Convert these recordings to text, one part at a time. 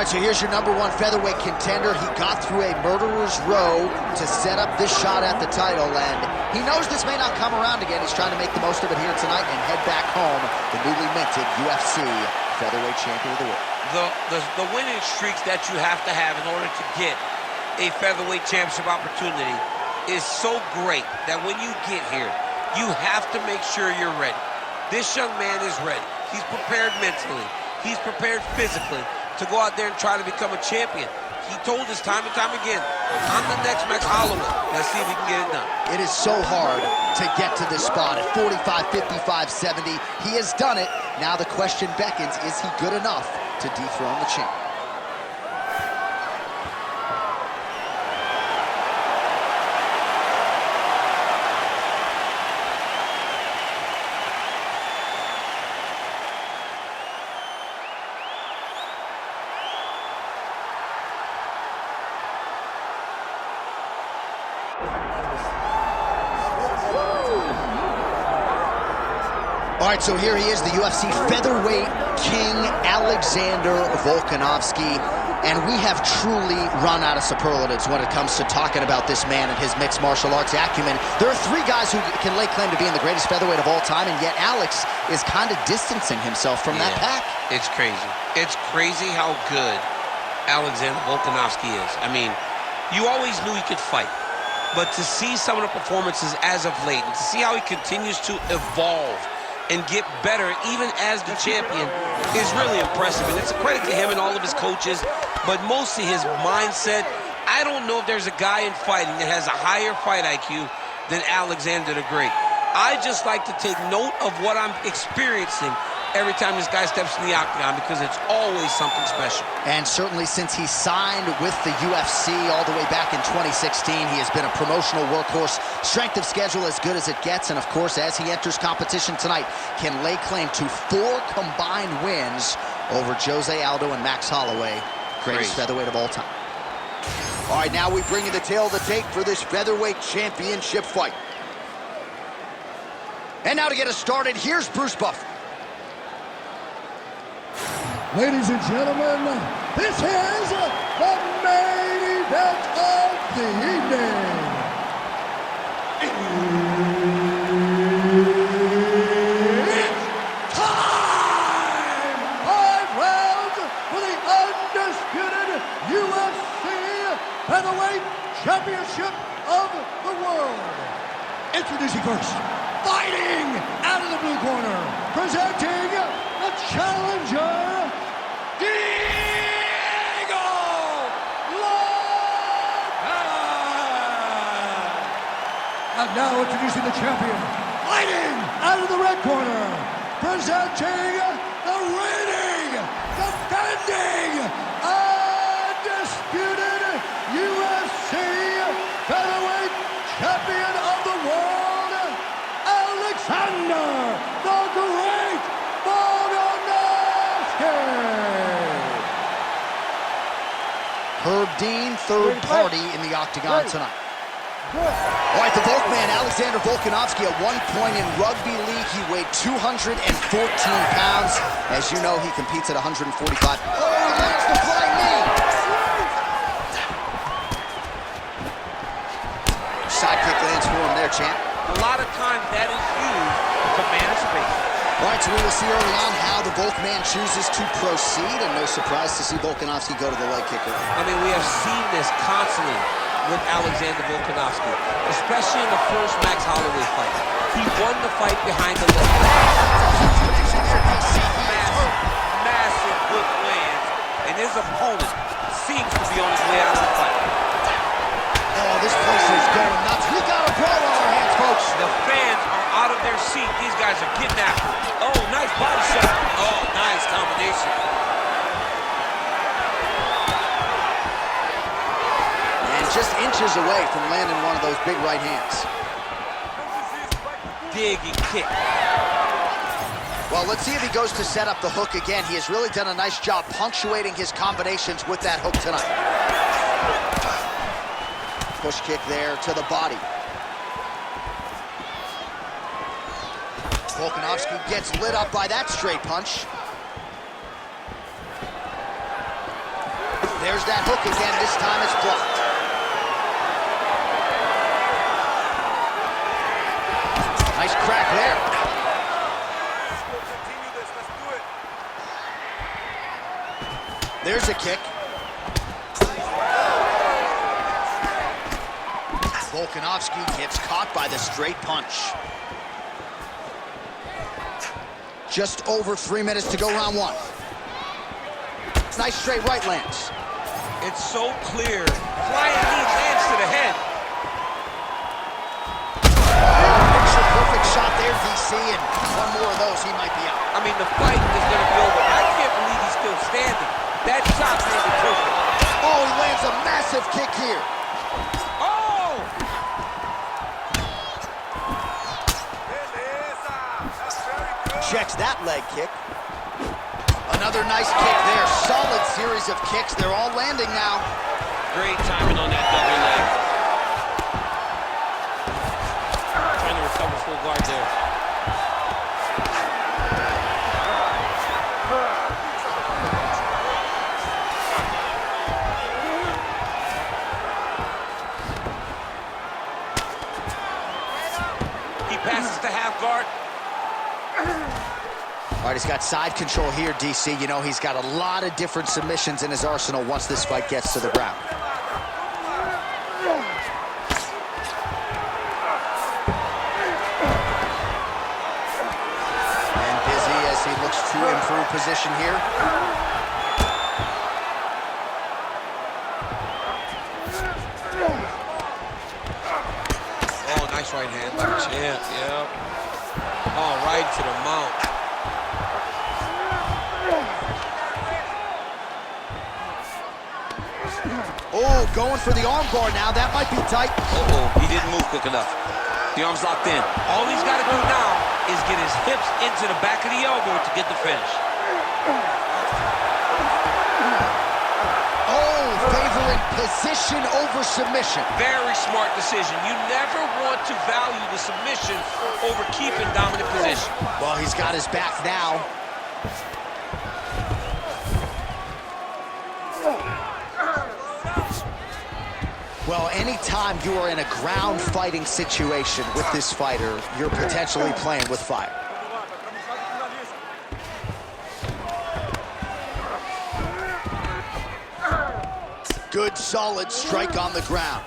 right, so here's your #1 featherweight contender. He got through a murderer's row to set up this shot at the title, and he knows this may not come around again. He's trying to make the most of it here tonight and head back home, the newly minted UFC featherweight champion of the world. The winning streaks that you have to have in order to get a featherweight championship opportunity is so great that when you get here, you have to make sure you're ready. This young man is ready. He's prepared mentally. He's prepared physically to go out there and try to become a champion. He told us time and time again, I'm the next Max Holloway. Let's see if he can get it done. It is so hard to get to this spot at 45, 55, 70. He has done it. Now the question beckons, is he good enough to dethrone the champ? All right, so here he is, the UFC featherweight king, Alexander Volkanovski. And we have truly run out of superlatives when it comes to talking about this man and his mixed martial arts acumen. There are 3 guys who can lay claim to being the greatest featherweight of all time, and yet Alex is kind of distancing himself from that pack. It's crazy. It's crazy how good Alexander Volkanovski is. I mean, you always knew he could fight. But to see some of the performances as of late, and to see how he continues to evolve and get better even as the champion is really impressive. And it's a credit to him and all of his coaches, but mostly his mindset. I don't know if there's a guy in fighting that has a higher fight IQ than Alexander the Great. I just like to take note of what I'm experiencing every time this guy steps in the octagon, because it's always something special. And certainly since he signed with the UFC all the way back in 2016, he has been a promotional workhorse, strength of schedule as good as it gets, and of course, as he enters competition tonight, can lay claim to 4 combined wins over Jose Aldo and Max Holloway, greatest featherweight of all time. All right, now we bring you the tail of the tape for this featherweight championship fight. And now to get us started, here's Bruce Buffer. Ladies and gentlemen, this is the main event of the evening. It's time! 5 rounds for the undisputed UFC Featherweight Championship of the world. Introducing first, fighting out of the blue corner, presenting the challenger, and now introducing the champion, fighting out of the red corner, presenting the reigning, defending, undisputed UFC featherweight champion of the world, Alexander the Great Volkanovski. Herb Dean, third party in the octagon tonight. All right, the Volkman, Alexander Volkanovski, at one point in rugby league, he weighed 214 pounds. As you know, he competes at 145. Oh, lands the flying knee. Side kick lands for him there, champ. A lot of times that is used to manage space. All right, so we will see early on how the Volkman chooses to proceed, and no surprise to see Volkanovski go to the leg kicker. I mean, we have seen this constantly with Alexander Volkanovski, especially in the first Max Holloway fight. He won the fight behind the leg. Massive hook lands, and his opponent seems to be on his way out of the fight. Oh, this place is going nuts. We got a brawl on our hands, folks. The fans are out of their seat. These guys are getting after it. Oh, nice body shot. Oh, nice combination. Just inches away from landing one of those big right hands. Dig and kick. Well, let's see if he goes to set up the hook again. He has really done a nice job punctuating his combinations with that hook tonight. Push kick there to the body. Volkanovski gets lit up by that straight punch. There's that hook again. This time it's blocked. Nice crack there. There's a kick. Volkanovski gets caught by the straight punch. Just over 3 minutes to go, round one. Nice straight right lands. It's so clear. Flying knee lands to the head. Picture perfect shot there, DC, and one more of those, he might be out. I mean, the fight is going to be over. I can't believe he's still standing. That shot made it perfect. Oh, he lands a massive kick here. Oh! Checks that leg kick. Another nice kick there. Solid series of kicks. They're all landing now. Great timing on that double leg. Trying to recover full guard there. He passes to half guard. All right, he's got side control here, DC. You know, he's got a lot of different submissions in his arsenal once this fight gets to the ground. And busy as he looks to improve position here. Oh, nice right hand like a champ, yeah. Oh, right to the mount. Oh, going for the arm bar now. That might be tight. Uh-oh, he didn't move quick enough. The arm's locked in. All he's got to do now is get his hips into the back of the elbow to get the finish. Oh, favoring position over submission. Very smart decision. You never want to value the submission over keeping dominant position. Well, he's got his back now. Well, anytime you are in a ground fighting situation with this fighter, you're potentially playing with fire. Good, solid strike on the ground.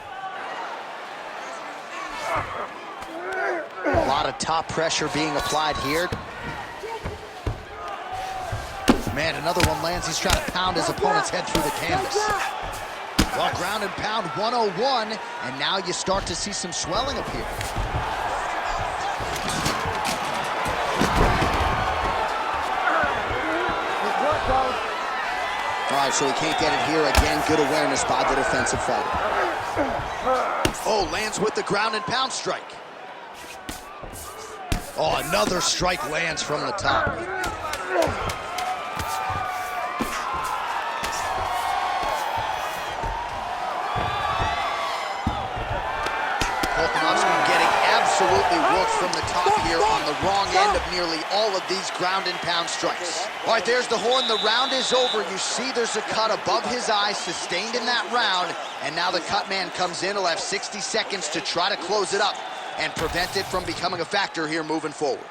A lot of top pressure being applied here. Man, another one lands. He's trying to pound his opponent's head through the canvas. Well, ground and pound 101, and now you start to see some swelling appear. All right, so he can't get it here again. Good awareness by the defensive fighter. Oh, lands with the ground and pound strike. Oh, another strike lands from the top. Volkanovski getting absolutely worked from the top here on the wrong end of nearly all of these ground and pound strikes. All right, there's the horn. The round is over. You see there's a cut above his eye, sustained in that round, and now the cut man comes in. He'll have 60 seconds to try to close it up and prevent it from becoming a factor here moving forward.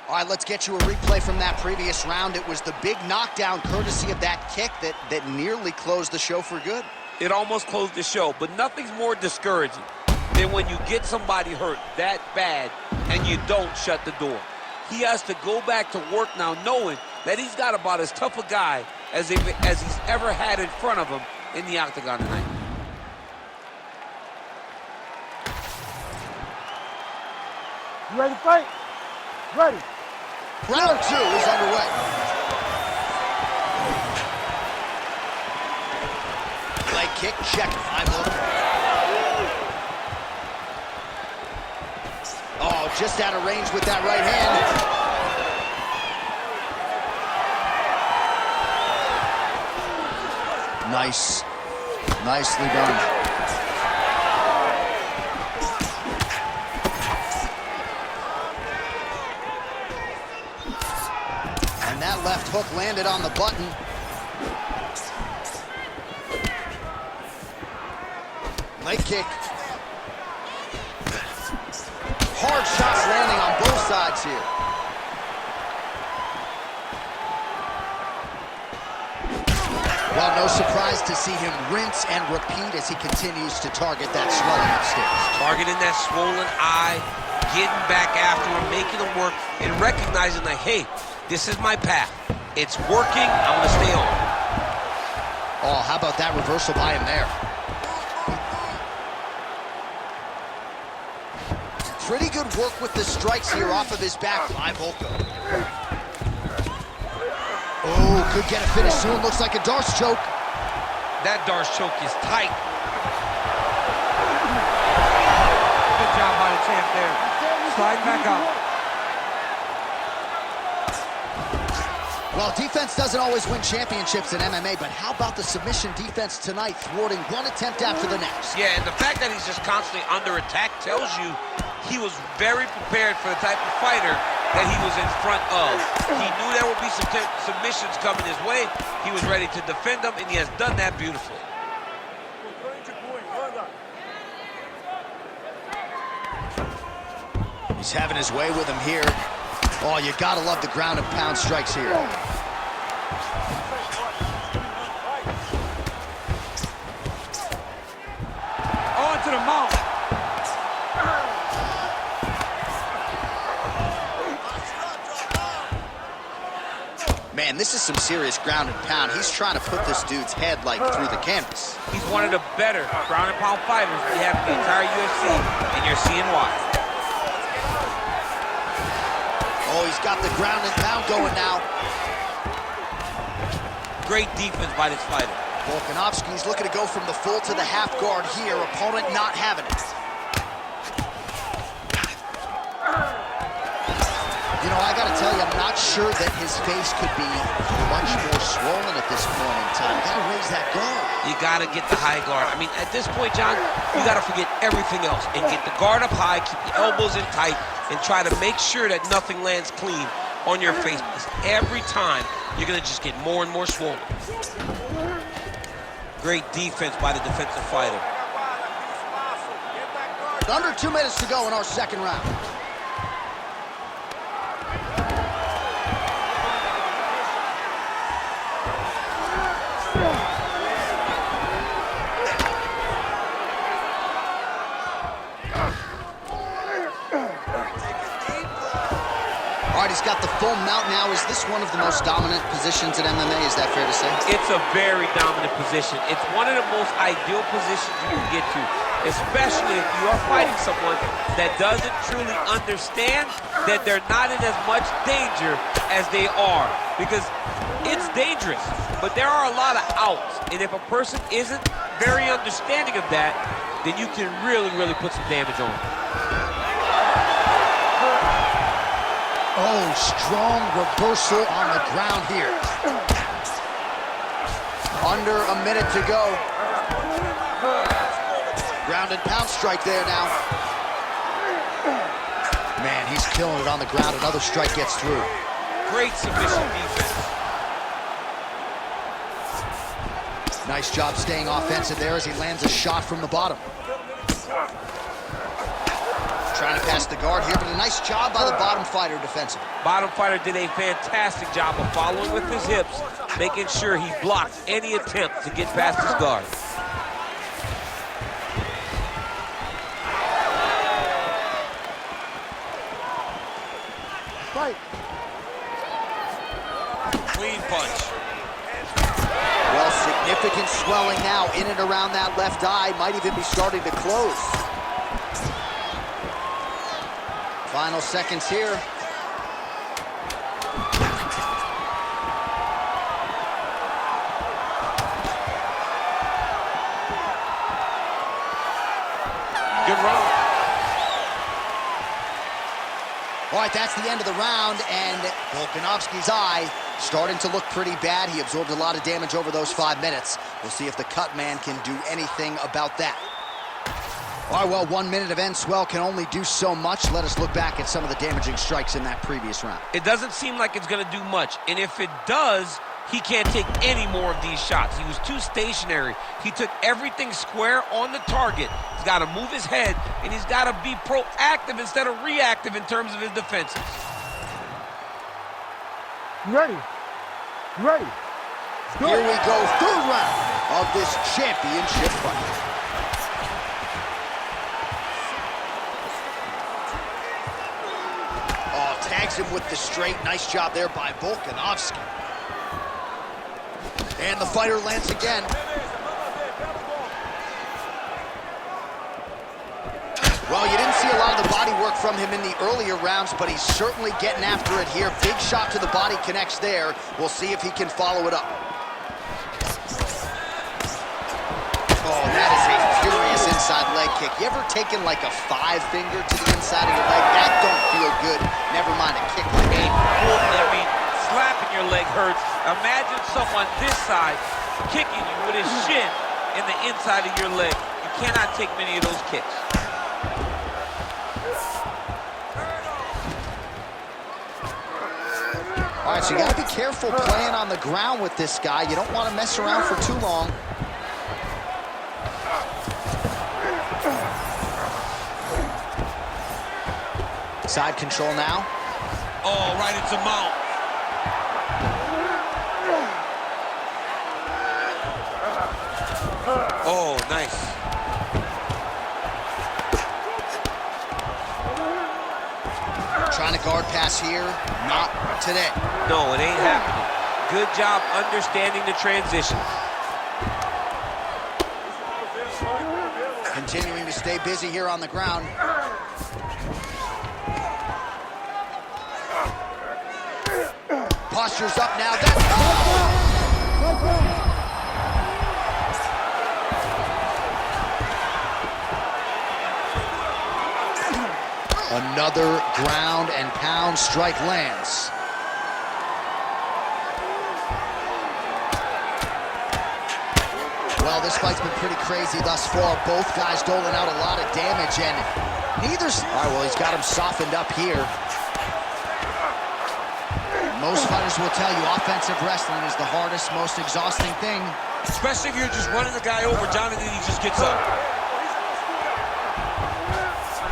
All right, let's get you a replay from that previous round. It was the big knockdown courtesy of that kick that nearly closed the show for good. It almost closed the show, but nothing's more discouraging than when you get somebody hurt that bad and you don't shut the door. He has to go back to work now knowing that he's got about as tough a guy as he's ever had in front of him in the octagon tonight. You ready to fight? Ready. Round 2 is underway. Leg kick, check. Oh, just out of range with that right hand. Nice. Nicely done. And that left hook landed on the button. Leg kick. Hard shots landing on both sides here. Well, no surprise to see him rinse and repeat as he continues to target that swelling upstairs. Targeting that swollen eye, getting back after him, making him work, and recognizing that, hey, this is my path. It's working, I'm gonna stay on. Oh, how about that reversal by him there? Pretty good work with the strikes here off of his back by Volko. Oh, could get a finish soon. Looks like a Darce choke. That Darce choke is tight. Good job by the champ there. Slide back up. Well, defense doesn't always win championships in MMA, but how about the submission defense tonight, thwarting one attempt after the next? Yeah, and the fact that he's just constantly under attack tells you he was very prepared for the type of fighter that he was in front of. He knew there would be some submissions coming his way. He was ready to defend them, and he has done that beautifully. He's having his way with him here. Oh, you gotta love the ground and pound strikes here. On to the mount. Man, this is some serious ground and pound. He's trying to put this dude's head, like, through the canvas. He's one of the better ground and pound fighters we have in the entire UFC, and you're seeing why. Oh, he's got the ground and pound going now. Great defense by this fighter. Volkanovski's looking to go from the full to the half guard here. Opponent not having it. You know, I gotta tell you, I'm not sure that his face could be much more swollen at this point in time. Gotta raise that guard. You gotta get the high guard. I mean, at this point, John, you gotta forget everything else and get the guard up high, keep the elbows in tight, and try to make sure that nothing lands clean on your face, because every time you're gonna just get more and more swollen. Great defense by the defensive fighter. Under 2 minutes to go in our second round. All right, he's got the full mount now. Is this one of the most dominant positions in MMA? Is that fair to say? It's a very dominant position. It's one of the most ideal positions you can get to, especially if you are fighting someone that doesn't truly understand that they're not in as much danger as they are. Because it's dangerous, but there are a lot of outs. And if a person isn't very understanding of that, then you can really, really put some damage on them. Oh, strong reversal on the ground here. Under a minute to go. Ground and pound strike there now. Man, he's killing it on the ground. Another strike gets through. Great submission defense. Nice job staying offensive there as he lands a shot from the bottom. Trying to pass the guard here, but a nice job by the bottom fighter defensively. Bottom fighter did a fantastic job of following with his hips, making sure he blocked any attempt to get past his guard. Fight. Clean punch. Well, significant swelling now in and around that left eye. Might even be starting to close. Final seconds here. Good round. All right, that's the end of the round, and Volkanovski's eye starting to look pretty bad. He absorbed a lot of damage over those 5 minutes. We'll see if the cut man can do anything about that. All right, well, 1 minute of end swell can only do so much. Let us look back at some of the damaging strikes in that previous round. It doesn't seem like it's going to do much, and if it does, He can't take any more of these shots. He was too stationary. He took everything square on the target. He's got to move his head, and he's got to be proactive instead of reactive in terms of his defenses. You ready? You ready? Here we go, third round of this championship fight. Oh, tags him with the straight. Nice job there by Volkanovski. And the fighter lands again. Well, you didn't see a lot of the body work from him in the earlier rounds, but he's certainly getting after it here. Big shot to the body connects there. We'll see if he can follow it up. Oh, that is a furious inside leg kick. You ever taken like a 5-finger to the inside of your leg? That don't feel good. Never mind a kick like that. I mean, slapping your leg hurts. Imagine someone this side kicking you with his shin in the inside of your leg. You cannot take many of those kicks. All right, so you got to be careful playing on the ground with this guy. You don't want to mess around for too long. Side control now. Oh, right into mount. Oh, nice. Trying to guard pass here. Not today. No, it ain't happening. Good job understanding the transitions. Continuing to stay busy here on the ground. Posture's up now. Another ground and pound strike lands. Well, this fight's been pretty crazy thus far. Both guys doling out a lot of damage, and neither's... All right, well, he's got him softened up here. Most fighters will tell you offensive wrestling is the hardest, most exhausting thing. Especially if you're just running the guy over, John, and then he just gets up.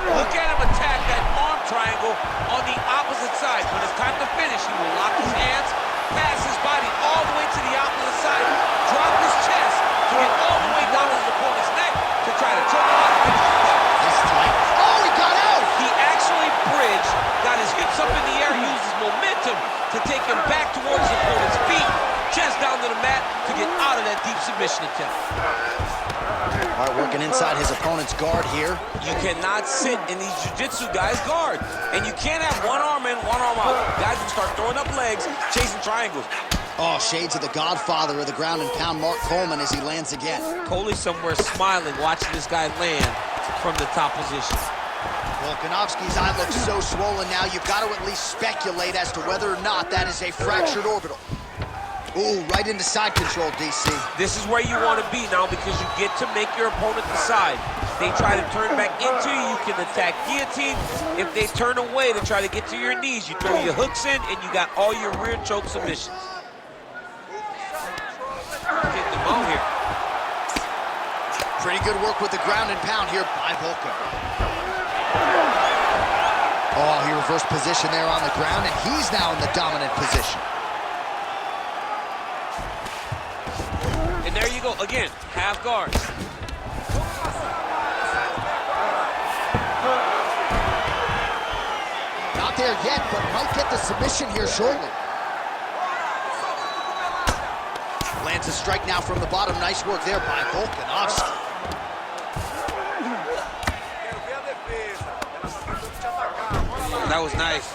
Look at him attack that arm triangle on the opposite side. When it's time to finish, he will lock his hands, pass his body all the way to the opposite side, drop his chest to get all the way down to his opponent's neck to try to choke him out and finish the fight. This time, oh, he got out! He actually bridged, got his hips up in the air, used his momentum to take him back towards his opponent's feet, chest down to the mat to get out of that deep submission attempt. All right, working inside his opponent's guard here. You cannot sit in these jiu-jitsu guys' guard. And you can't have one arm in, one arm out. Guys will start throwing up legs, chasing triangles. Oh, shades of the godfather of the ground and pound, Mark Coleman, as he lands again. Coley's somewhere smiling, watching this guy land from the top position. Volkanovski's eye looks so swollen now, you've got to at least speculate as to whether or not that is a fractured orbital. Ooh, right into side control, DC. This is where you want to be now because you get to make your opponent decide. If they try to turn back into you, you can attack guillotine. If they turn away to try to get to your knees, you throw your hooks in and you got all your rear choke submissions. Get them out here. Pretty good work with the ground and pound here by Volka. Oh, he reversed position there on the ground, and he's now in the dominant position. And there you go, again, half guard. Not there yet, but might get the submission here shortly. Lands a strike now from the bottom. Nice work there by Volkanovski. That was nice.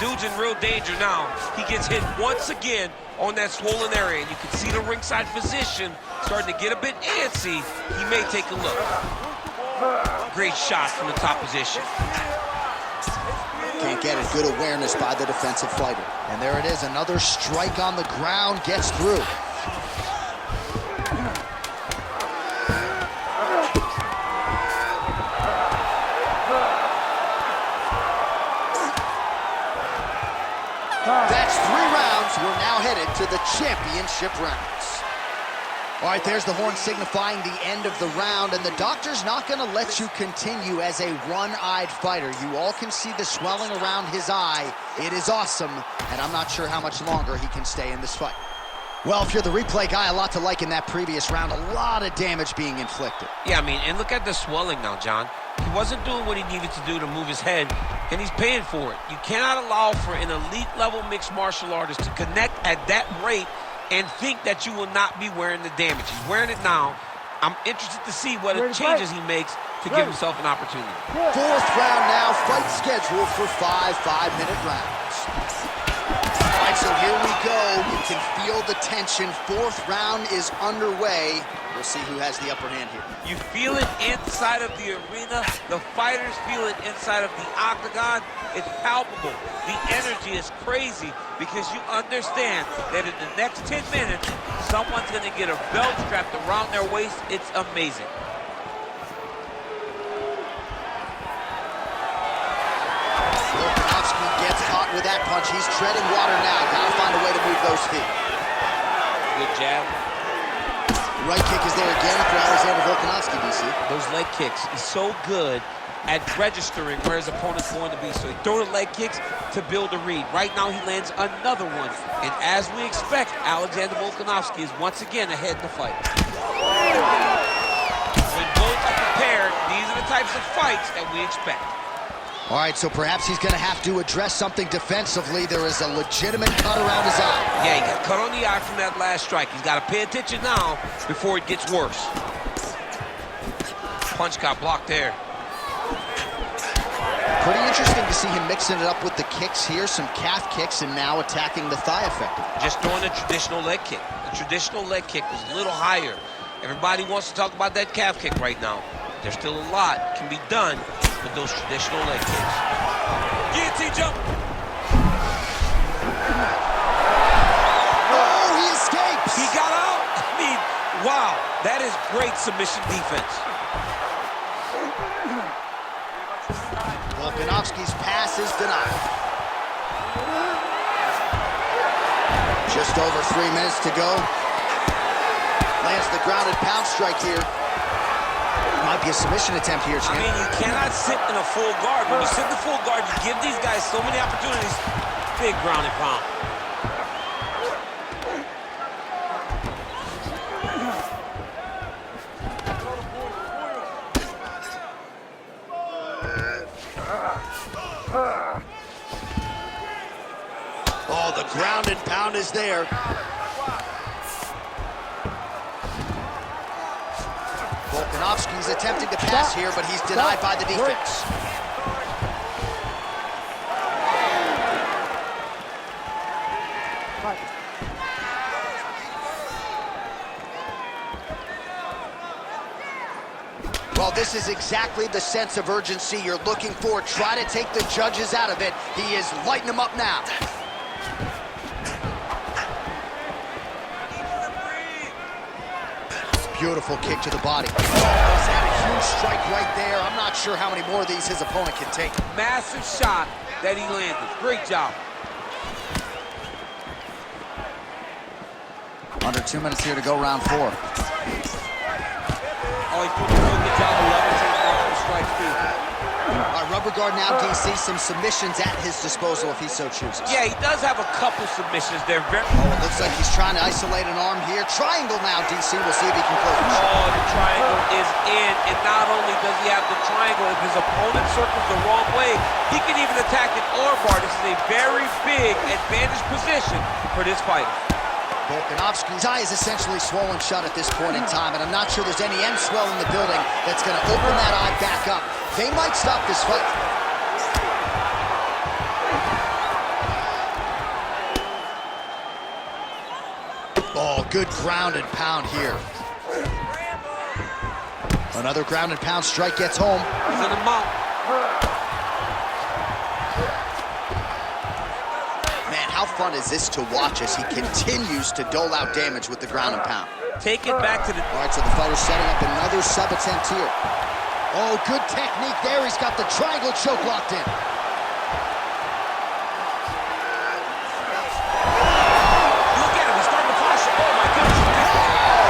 Dude's in real danger now. He gets hit once again on that swollen area, and you can see the ringside physician starting to get a bit antsy. He may take a look. Great shot from the top position. Can't get it. Good awareness by the defensive fighter. And there it is, another strike on the ground, gets through. That's 3 rounds. We're now headed to the championship rounds. All right, there's the horn signifying the end of the round, and the doctor's not going to let you continue as a one-eyed fighter. You all can see the swelling around his eye. It is awesome, and I'm not sure how much longer he can stay in this fight. Well, if you're the replay guy, a lot to like in that previous round. A lot of damage being inflicted. Yeah, I mean, and look at the swelling now, John. He wasn't doing what he needed to do to move his head, and he's paying for it. You cannot allow for an elite-level mixed martial artist to connect at that rate and think that you will not be wearing the damage. He's wearing it now. I'm interested to see what changes he makes to give himself an opportunity. 4th round now, fight scheduled for 5 5-minute rounds. All right, so here we go. You can feel the tension. 4th round is underway. We'll see who has the upper hand here. You feel it inside of the arena. The fighters feel it inside of the octagon. It's palpable. The energy is crazy because you understand that in the next 10 minutes, someone's going to get a belt strapped around their waist. It's amazing. Volkanovski gets caught with that punch. He's treading water now. Gotta find a way to move those feet. Good jab. Right kick is there again for Alexander Volkanovski, DC. Those leg kicks, he's so good at registering where his opponent's going to be. So he throws the leg kicks to build a read. Right now he lands another one. And as we expect, Alexander Volkanovski is once again ahead in the fight. When both are prepared, these are the types of fights that we expect. All right, so perhaps he's going to have to address something defensively. There is a legitimate cut around his eye. Yeah, he got cut on the eye from that last strike. He's got to pay attention now before it gets worse. Punch got blocked there. Pretty interesting to see him mixing it up with the kicks here, some calf kicks, and now attacking the thigh effectively. Just throwing a traditional leg kick. The traditional leg kick was a little higher. Everybody wants to talk about that calf kick right now. There's still a lot can be done with those traditional leg kicks. Guillotine jump. Oh, he escapes! He got out. I mean, wow, that is great submission defense. Volkanovski's pass is denied. Just over 3 minutes to go. Lands the grounded pound strike here. Might be a submission attempt here, Champ. I mean, you cannot sit in a full guard. When you sit in the full guard, you give these guys so many opportunities. Big ground and pound. Oh, the ground and pound is there. Volkanovski's attempting to pass here, but he's denied by the defense. Well, this is exactly the sense of urgency you're looking for. Try to take the judges out of it. He is lighting them up now. Beautiful kick to the body. Oh, he's had a huge strike right there. I'm not sure how many more of these his opponent can take. Massive shot that he landed. Great job. Under 2 minutes here to go, round 4. Oh, he's doing a real good job of leveraging off the strikes, too. Rubber guard now, DC. Some submissions at his disposal if he so chooses. Yeah, he does have a couple submissions there. Oh, it looks like he's trying to isolate an arm here. Triangle now, DC. We'll see if he can close. Oh, the triangle is in. And not only does he have the triangle, if his opponent circles the wrong way, he can even attack an armbar. This is a very big advantage position for this fighter. Volkanovski's eye is essentially swollen shut at this point in time, and I'm not sure there's any end swell in the building that's going to open that eye back up. They might stop this fight. Oh, good ground and pound here. Another ground and pound strike gets home. He's in the mount. how fun is this to watch as he continues to dole out damage with the ground and pound. Take it back to the... All right, so the fighter's setting up another sub attempt here. Oh, good technique there. He's got the triangle choke locked in. Look at him, he's starting to posture. Oh my goodness.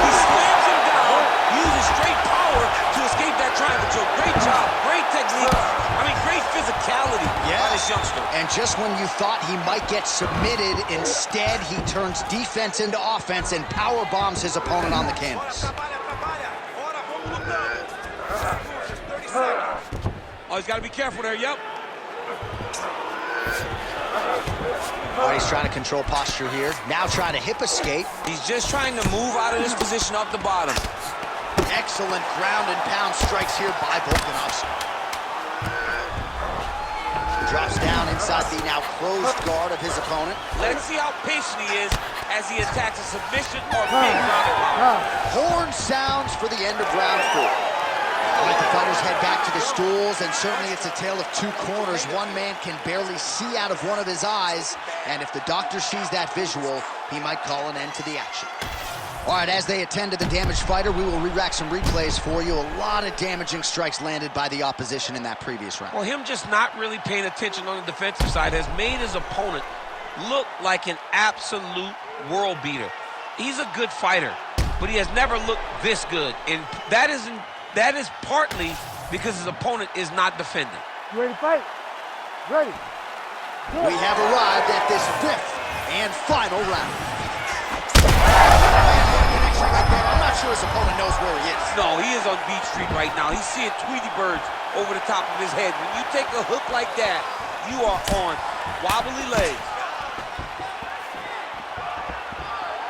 He slams him down, uses straight power to escape that triangle choke. Great job, great technique. I mean, great physicality by this youngster. And just when you thought he might get submitted, instead he turns defense into offense and power bombs his opponent on the canvas. Oh, he's got to be careful there, yep. Oh, he's trying to control posture here. Now trying to hip escape. He's just trying to move out of this position up the bottom. Excellent ground and pound strikes here by Volkanovski. Drops down inside the now closed guard of his opponent. Let's see how patient he is as he attacks a submission or big ground and pound. Horn sounds for the end of round 4. All right, the fighters head back to the stools, and certainly it's a tale of two corners. One man can barely see out of one of his eyes, and if the doctor sees that visual, he might call an end to the action. All right, as they attend to the damaged fighter, we will re-rack some replays for you. A lot of damaging strikes landed by the opposition in that previous round. Well, him just not really paying attention on the defensive side has made his opponent look like an absolute world beater. He's a good fighter, but he has never looked this good, and that is partly because his opponent is not defending. You ready to fight? Ready. We have arrived at this 5th and final round. I'm not sure his opponent knows where he is. No, he is on Beach Street right now. He's seeing Tweety birds over the top of his head. When you take a hook like that, you are on wobbly legs.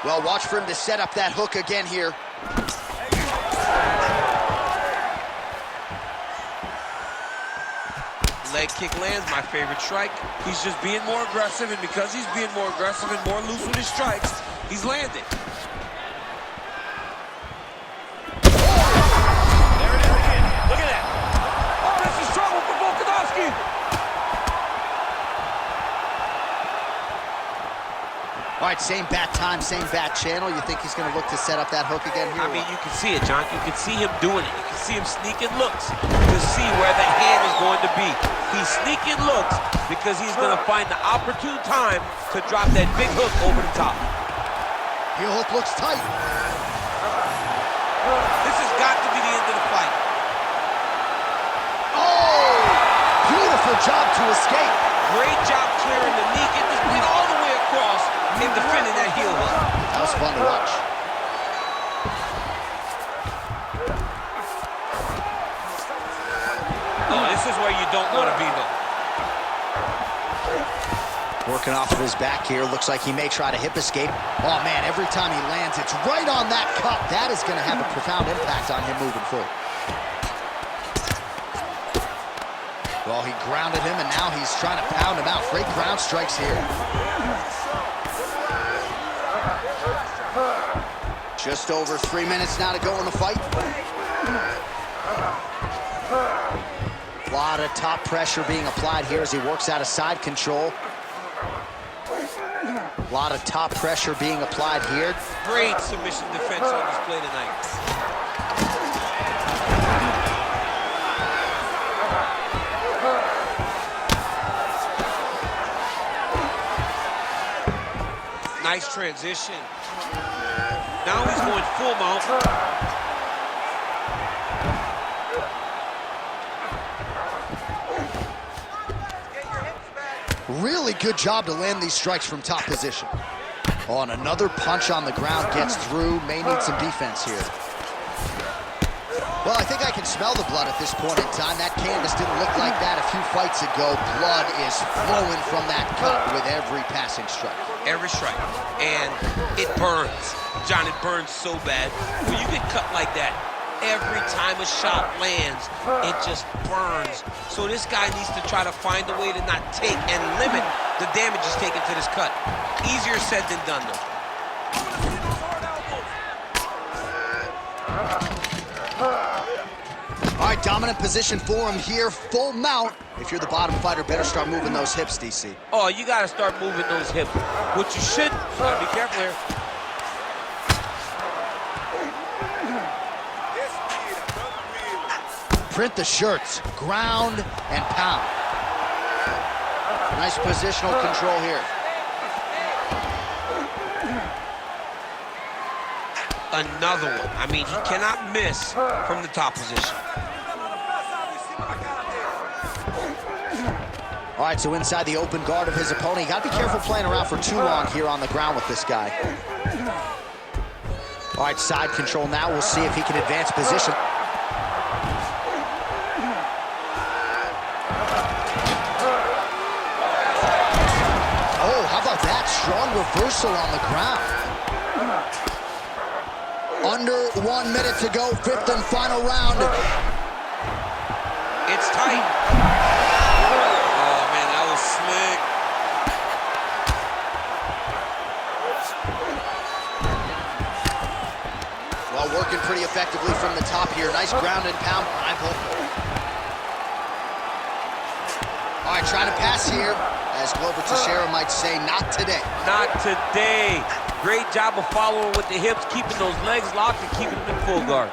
Well, watch for him to set up that hook again here. Leg kick lands, my favorite strike. He's just being more aggressive, and because he's being more aggressive and more loose with his strikes, he's landing. There it is again. Look at that. Oh, this is trouble for Volkanovski. All right, same bat time, same bat channel. You think he's going to look to set up that hook again here? I mean, you can see it, John. You can see him doing it. You can see him sneaking looks to see where the hand is going to be. He's sneaking looks because he's going to find the opportune time to drop that big hook over the top. Heel hook looks tight. This has got to be the end of the fight. Oh! Beautiful job to escape. Great job clearing the knee, getting this blade all the way across and defending that heel hook. That was fun to watch. Oh, this is where you don't want to be, though. Working off of his back here. Looks like he may try to hip escape. Oh, man, every time he lands, it's right on that cut. That is going to have a profound impact on him moving forward. Well, he grounded him, and now he's trying to pound him out. Great ground strikes here. Just over 3 minutes now to go in the fight. A lot of top pressure being applied here as he works out of side control. A lot of top pressure being applied here. Great submission defense on display tonight. Nice transition. Now he's going full mount. Really good job to land these strikes from top position. Oh, and another punch on the ground gets through. May need some defense here. Well, I think I can smell the blood at this point in time. That canvas didn't look like that a few fights ago. Blood is flowing from that cut with every passing strike. Every strike. And it burns. John, it burns so bad. When you get cut like that, every time a shot lands, it just burns. So this guy needs to try to find a way to not take and limit the damage he's taken to this cut. Easier said than done, though. All right, right, dominant position for him here, full mount. If you're the bottom fighter, better start moving those hips, DC. Oh, you got to start moving those hips. What you should, gotta be careful here. Print the shirts, ground and pound. Nice positional control here. Another one. I mean, he cannot miss from the top position. All right, so inside the open guard of his opponent. You got to be careful playing around for too long here on the ground with this guy. All right, side control now. We'll see if he can advance position. Oh, how about that? Strong reversal on the ground. Under 1 minute to go, fifth and final round. It's tight. Oh, man, that was slick. Well, working pretty effectively from the top here. Nice ground and pound by Volk. All right, trying to pass here. As Glover Teixeira might say, not today. Not today. Great job of following with the hips, keeping those legs locked and keeping them in full guard.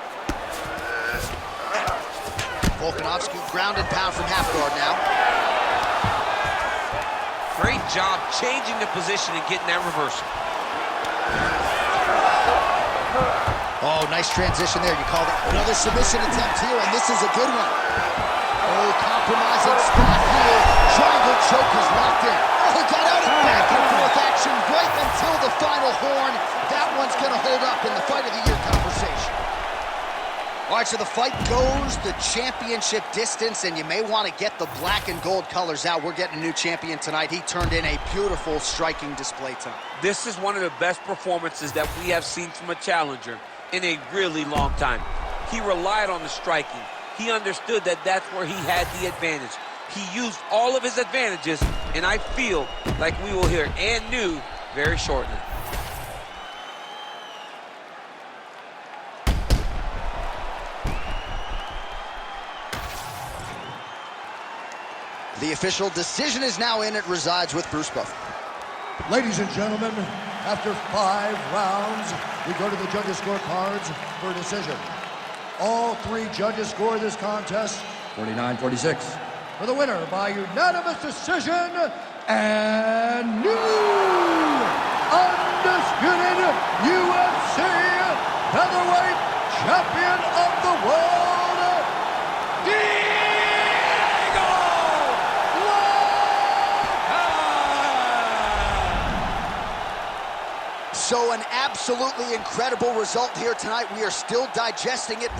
Volkanovski ground and pound from half guard now. Great job changing the position and getting that reversal. Oh, nice transition there. You called it. Another submission attempt here, and this is a good one. Oh, compromising spot here. Triangle choke is locked in. Oh, got out of back and forth action right until the final horn. That one's going to hold up in the fight of the year conversation. All right, so the fight goes the championship distance, and you may want to get the black and gold colors out. We're getting a new champion tonight. He turned in a beautiful striking display tonight. This is one of the best performances that we have seen from a challenger in a really long time. He relied on the striking. He understood that that's where he had the advantage. He used all of his advantages, and I feel like we will hear and new very shortly. The official decision is now in. It resides with Bruce Buffer. Ladies and gentlemen, after 5 rounds, we go to the judges' scorecards for a decision. All 3 judges score this contest 49-46. for the winner by unanimous decision and new undisputed UFC featherweight champion of the world, Diego Lopes! So an absolutely incredible result here tonight. We are still digesting it.